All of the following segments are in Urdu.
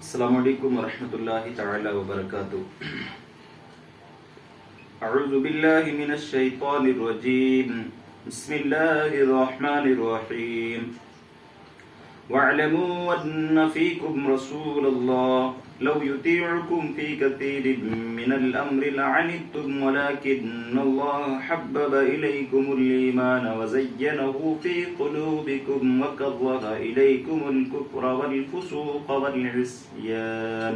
السلام علیکم ورحمۃ اللہ تعالی وبرکاتہ۔ اعوذ باللہ من الشیطان الرجیم، بسم اللہ الرحمن الرحیم۔ واعلموا ان فیکم رسول اللہ لو یطیعکم فی کثیر من الامر لعنتم ولکن اللہ حبب الیکم الایمان وزینہ فی قلوبکم وکرہ الیکم الکفر والفسوق والعصیان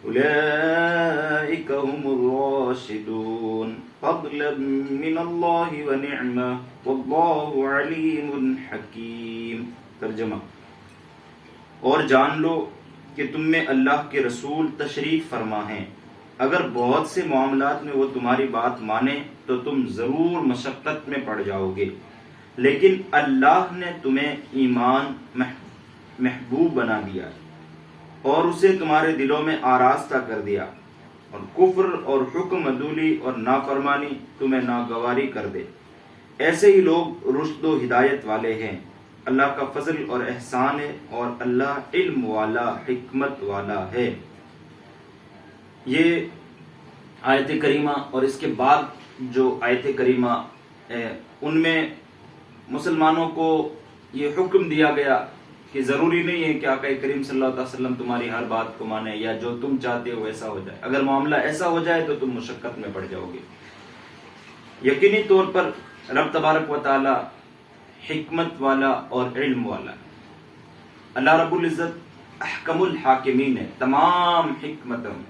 اولئک هم الراشدون فضلا من اللہ ونعمہ واللہ علیم حکیم۔ ترجمہ: اور جان لو کہ تم میں اللہ کے رسول تشریف فرما ہیں، اگر بہت سے معاملات میں وہ تمہاری بات مانے تو تم ضرور مشقت میں پڑ جاؤ گے، لیکن اللہ نے تمہیں ایمان محبوب بنا دیا اور اسے تمہارے دلوں میں آراستہ کر دیا، اور کفر اور حکم عدولی اور نافرمانی تمہیں ناگواری کر دے۔ ایسے ہی لوگ رشد و ہدایت والے ہیں۔ اللہ کا فضل اور احسان ہے اور اللہ علم والا حکمت والا ہے۔ یہ آیت کریمہ اور اس کے بعد جو آیت کریمہ ان میں مسلمانوں کو یہ حکم دیا گیا کہ ضروری نہیں ہے کہ آقا کریم صلی اللہ علیہ وسلم تمہاری ہر بات کو مانے یا جو تم چاہتے ہو ایسا ہو جائے۔ اگر معاملہ ایسا ہو جائے تو تم مشقت میں پڑ جاؤ گے۔ یقینی طور پر رب تبارک و تعالی حکمت والا اور علم والا۔ اللہ رب العزت احکم الحاکمین ہے، تمام حکمتوں میں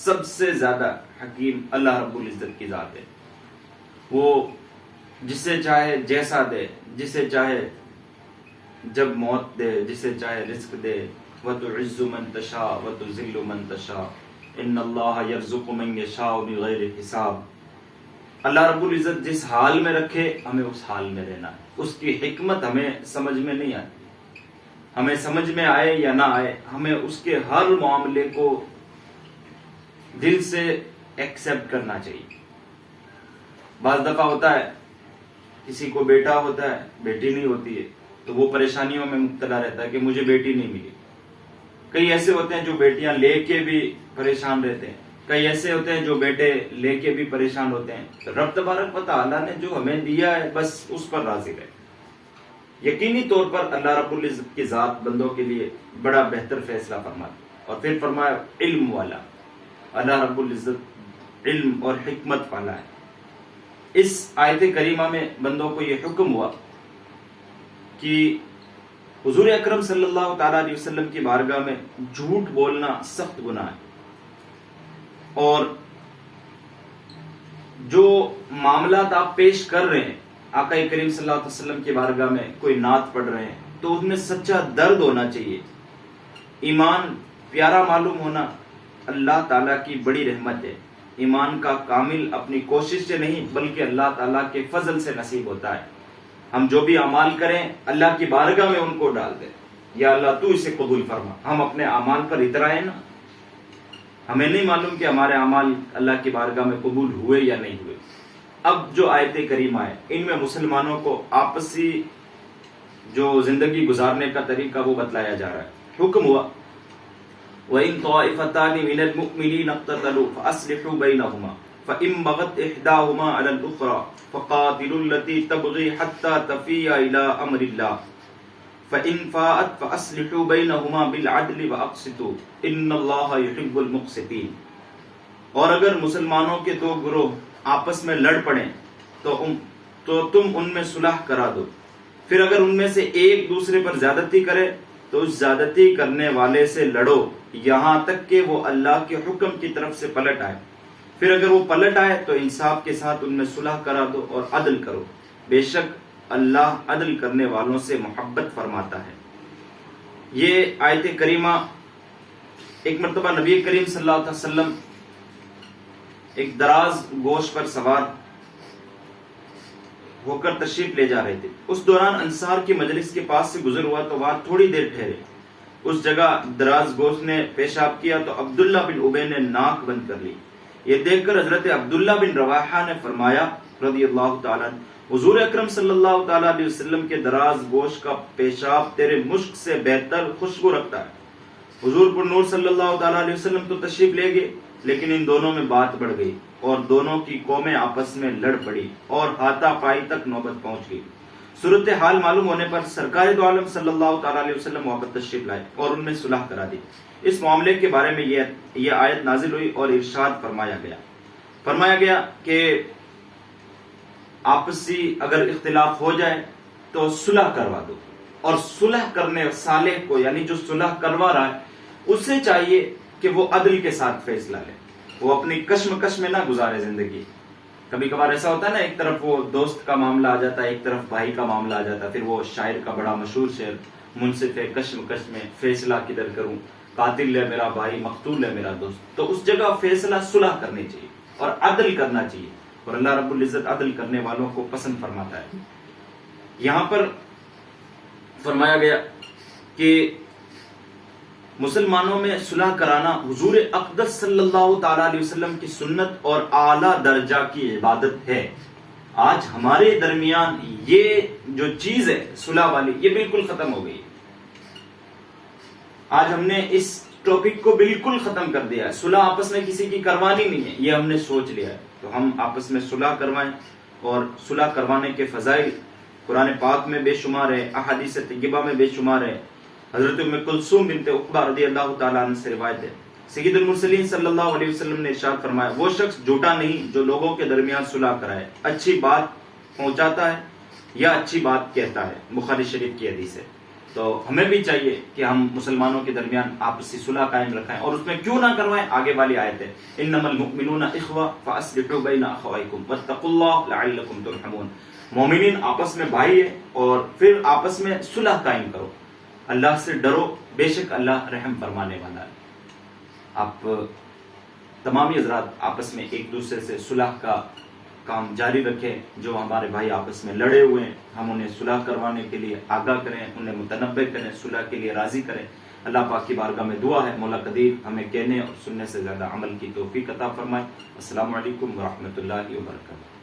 سب سے زیادہ حکیم اللہ رب العزت کی ذات ہے۔ وہ جسے چاہے جیسا دے، جسے چاہے جب موت دے، جسے چاہے رزق دے۔ وَتُعِزُّ مَن تَشَاءُ وَتُذِلُّ مَن تَشَاءُ إِنَّ اللَّهَ يَرْزُقُ مَن يَشَاءُ بِغَيْرِ حساب۔ اللہ رب العزت جس حال میں رکھے ہمیں اس حال میں رہنا ہے۔ اس کی حکمت ہمیں سمجھ میں نہیں آتی، ہمیں سمجھ میں آئے یا نہ آئے، ہمیں اس کے ہر معاملے کو دل سے ایکسپٹ کرنا چاہیے۔ بعض دفعہ ہوتا ہے کسی کو بیٹا ہوتا ہے، بیٹی نہیں ہوتی ہے، تو وہ پریشانیوں میں مبتلا رہتا ہے کہ مجھے بیٹی نہیں ملی۔ کئی ایسے ہوتے ہیں جو بیٹیاں لے کے بھی پریشان رہتے ہیں، کئی ایسے ہوتے ہیں جو بیٹے لے کے بھی پریشان ہوتے ہیں۔ رب تبارک و تعالیٰ نے جو ہمیں دیا ہے بس اس پر راضی رہے۔ یقینی طور پر اللہ رب العزت کی ذات بندوں کے لیے بڑا بہتر فیصلہ فرماتی، اور پھر فرمایا علم والا۔ اللہ رب العزت علم اور حکمت والا ہے۔ اس آیت کریمہ میں بندوں کو یہ حکم ہوا کہ حضور اکرم صلی اللہ تعالیٰ علیہ وسلم کی بارگاہ میں جھوٹ بولنا سخت گناہ ہے، اور جو معاملات آپ پیش کر رہے ہیں آقا کریم صلی اللہ علیہ وسلم کی بارگاہ میں، کوئی نعت پڑھ رہے ہیں تو اس میں سچا درد ہونا چاہیے۔ ایمان پیارا معلوم ہونا اللہ تعالیٰ کی بڑی رحمت ہے۔ ایمان کا کامل اپنی کوشش سے نہیں بلکہ اللہ تعالیٰ کے فضل سے نصیب ہوتا ہے۔ ہم جو بھی اعمال کریں اللہ کی بارگاہ میں ان کو ڈال دیں، یا اللہ تو اسے قبول فرما۔ ہم اپنے اعمال پر اترائیں نا، ہمیں نہیں معلوم کہ ہمارے اعمال اللہ کی بارگاہ میں قبول ہوئے یا نہیں ہوئے۔ اب جو آیت کریمہ ہے ان میں مسلمانوں کو آپسی جو زندگی گزارنے کا طریقہ وہ بتلایا جا رہا ہے۔ حکم ہوا وَإِن طَائِفَتَانِ مِنَ الْمُؤْمِنِينَ اقْتَتَلُوا فَأَصْلِحُوا بَيْنَهُمَا فَإِن بَغَتْ إِحْدَاهُمَا عَلَى الْأُخْرَى فَقَاتِلُوا الَّتِي تَبْغِي حَتَّى تَفِيَّ إِلَى أَمْرِ اللَّهِ فَإِن فَاءَتْ فَأَصْلِحُوا بَيْنَهُمَا بِالْعَدْلِ وَأَقْسِطُوا إِنَّ اللَّهَ يُحِبُّ الْمُقْسِطِينَ۔ اور اگر مسلمانوں کے دو گروہ آپس میں لڑ پڑیں تو تم ان میں صلح کرا دو، پھر اگر ان میں سے ایک دوسرے پر زیادتی کرے تو اس زیادتی کرنے والے سے لڑو یہاں تک کہ وہ اللہ کے حکم کی طرف سے پلٹ آئے، پھر اگر وہ پلٹ آئے تو انصاف کے ساتھ ان میں صلح کرا دو اور عدل کرو، بے شک اللہ عدل کرنے والوں سے محبت فرماتا ہے۔ یہ آیت کریمہ ایک مرتبہ نبی کریم صلی اللہ علیہ وسلم ایک دراز گوش پر سوار ہو کر تشریف لے جا رہے تھے۔ اس دوران انصار کی مجلس کے پاس سے گزر ہوا تو وہاں تھوڑی دیر ٹھہرے۔ اس جگہ دراز گوش نے پیشاب کیا تو عبداللہ بن ابی نے ناک بند کر لی۔ یہ دیکھ کر حضرت عبداللہ بن رواحہ نے فرمایا رضی اللہ تعالیٰ حضور اکرم صلی اللہ تعالیٰ علیہ وسلم کے دراز گوش کا پیشاب تیرے مشک سے بہتر خوشبو رکھتا ہے، حضور پر نور صلی اللہ تعالیٰ علیہ وسلم تو تشریف لے گئے، لیکن ان دونوں میں بات بڑھ گئی اور دونوں کی قومیں آپس میں لڑ پڑی اور ہاتھا پائی تک نوبت پہنچ گئی۔ صورتحال معلوم ہونے پر سرکار دو عالم صلی اللہ تعالیٰ علیہ وسلم وہاں پر تشریف لائے اور ان میں صلح کرا دی۔ اس معاملے کے بارے میں یہ آیت نازل ہوئی اور ارشاد فرمایا گیا کہ آپسی اگر اختلاف ہو جائے تو صلح کروا دو، اور صلح کرنے صالح کو، یعنی جو صلح کروا رہا ہے، اسے چاہیے کہ وہ عدل کے ساتھ فیصلہ لے، وہ اپنی کشمکش میں نہ گزارے زندگی۔ کبھی کبھار ایسا ہوتا ہے نا، ایک طرف وہ دوست کا معاملہ آ جاتا ہے، ایک طرف بھائی کا معاملہ آ جاتا ہے، پھر وہ شاعر کا بڑا مشہور شعر، منصف ہے کشمکش میں فیصلہ کدھر کروں، قاتل ہے میرا بھائی مقتول ہے میرا دوست۔ تو اس جگہ فیصلہ صلح کرنی چاہیے اور عدل کرنا چاہیے، اور اللہ رب العزت عدل کرنے والوں کو پسند فرماتا ہے۔ یہاں پر فرمایا گیا کہ مسلمانوں میں صلح کرانا حضور اقدس صلی اللہ تعالیٰ علیہ وسلم کی سنت اور اعلیٰ درجہ کی عبادت ہے۔ آج ہمارے درمیان یہ جو چیز ہے صلح والی، یہ بالکل ختم ہو گئی۔ آج ہم نے اس ٹاپک کو بالکل ختم کر دیا ہے، صلح آپس میں کسی کی کروانی نہیں ہے، یہ ہم نے سوچ لیا ہے۔ تو ہم آپس میں صلح کروائیں، اور صلح کروانے کے فضائل قرآن پاک میں بے شمار ہے، احادیث طیبہ میں بے شمار ہے۔ حضرت ام کلثوم بنت عقبہ رضی اللہ تعالیٰ عنہ سے روایت ہے، سید المرسلین صلی اللہ علیہ وسلم نے ارشاد فرمایا، وہ شخص جھوٹا نہیں جو لوگوں کے درمیان صلح کرائے، اچھی بات پہنچاتا ہے یا اچھی بات کہتا ہے۔ بخاری شریف کی حدیث ہے۔ تو ہمیں بھی چاہیے کہ ہم مسلمانوں کے درمیان آپسی صلح قائم رکھیں، اور اس میں کیوں نہ کروائیں؟ آگے والی آیت ہے، انما المؤمنون اخوہ فاصلحوا بین اخویکم واتقوا اللہ لعلکم ترحمون۔ مومنین آپس میں بھائی ہے، اور پھر آپس میں صلح قائم کرو، اللہ سے ڈرو، بے شک اللہ رحم فرمانے والا ہے۔ آپ تمام حضرات آپس میں ایک دوسرے سے صلح کا کام جاری رکھیں۔ جو ہمارے بھائی آپس میں لڑے ہوئے ہیں، ہم انہیں صلح کروانے کے لیے آگاہ کریں، انہیں متنبہ کریں، صلح کے لیے راضی کریں۔ اللہ پاک کی بارگاہ میں دعا ہے، مولا قدیر ہمیں کہنے اور سننے سے زیادہ عمل کی توفیق عطا فرمائے۔ السلام علیکم ورحمۃ اللہ وبرکاتہ۔